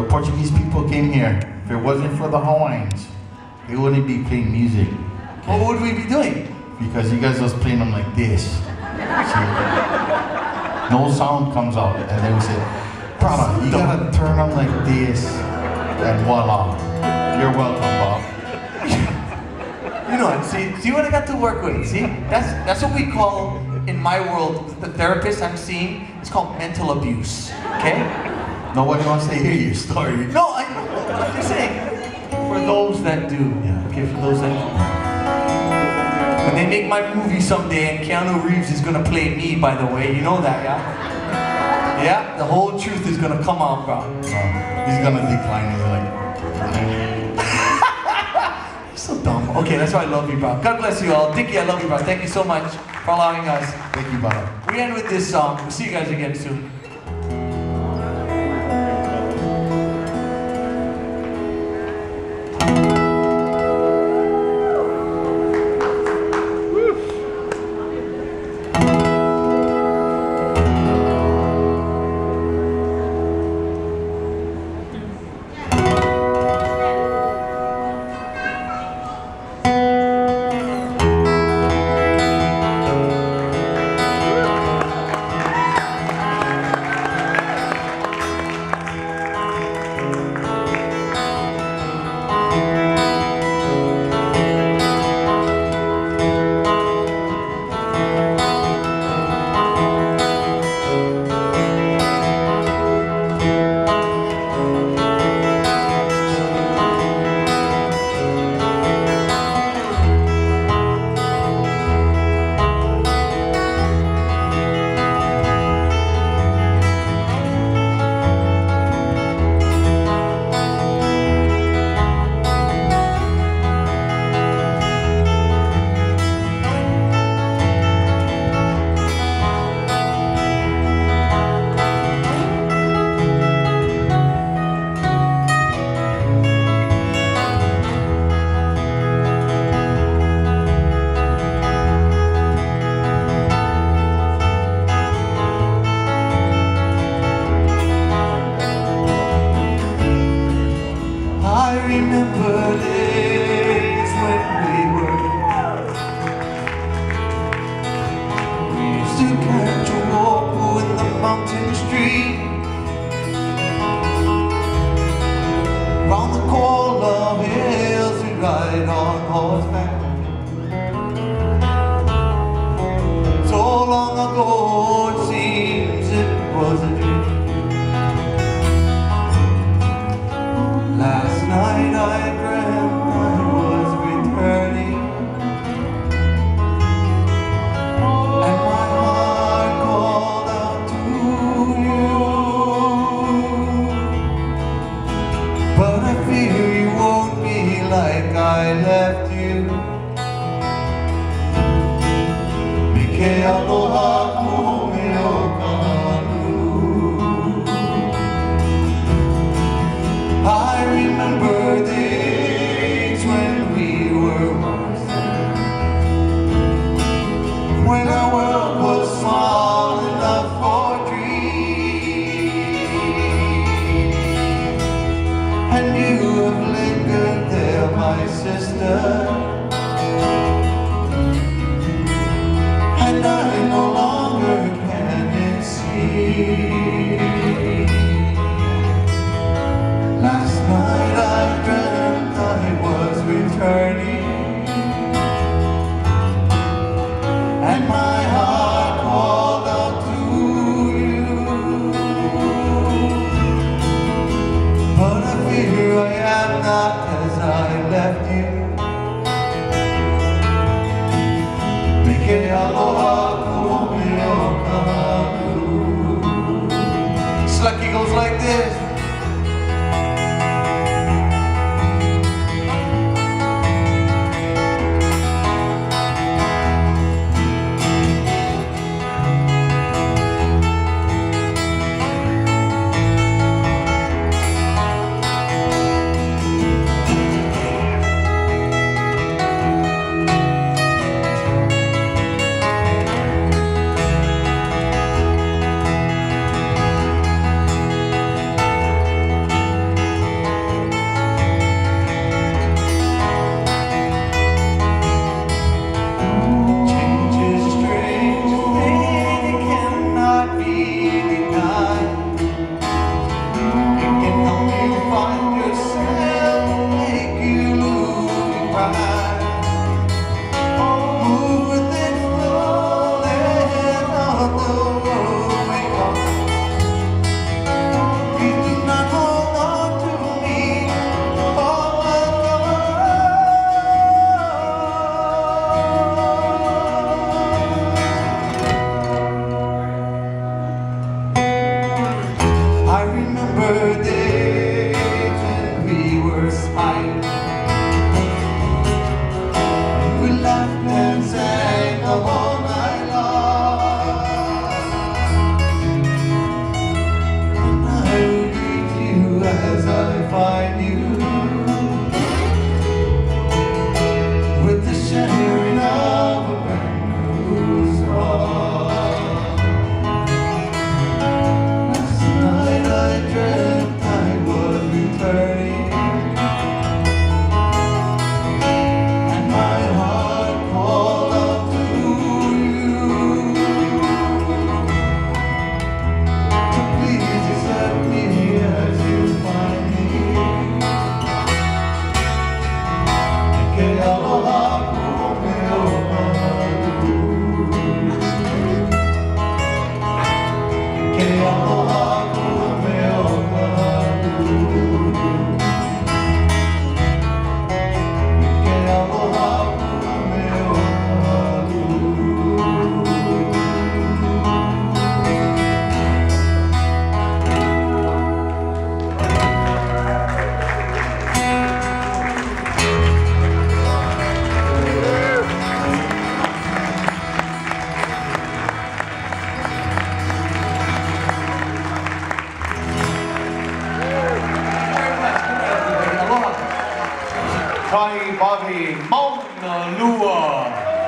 the Portuguese people came here. If it wasn't for the Hawaiians, they wouldn't be playing music. What would we be doing? Because you guys was playing them like this. See? No sound comes out. And they would say, Prada, you gotta turn them like this. And voila. You're welcome, Bob. You know what? See what I got to work with. See, that's what we call in my world. The therapist I'm seeing, it's called mental abuse. Okay? Nobody wants to hear your story. No, I'm just saying. For those that do. Yeah. Okay, for those that do. When they make my movie someday, and Keanu Reeves is gonna play me, by the way, you know that, yeah? Yeah, the whole truth is gonna come out, bro. He's gonna decline. He's like, So dumb. Okay, that's why I love you, bro. God bless you all. Dickie, I love you, bro. Thank you so much for allowing us. thank you, Bob. We end with this song. We'll see you guys again soon. remember days when we used to catch a walk in the mountain street, round the corner of hills we ride on horseback. So long ago it seems it was a dream. Last night I dreamt I was returning, and my heart called out to you. But I fear you won't be like I left you. Mike aloha kume o kanu. I remember days when we were monsters, when our world was small enough for dreams, and you have lingered there, my sister, and I no longer can see. Last night I dreamt I was returning, and my heart called out to you. But I fear I am not as I left you. Mike aloha kume o kanu. Slucky goes like this. Kai Bobby Mauna Lua.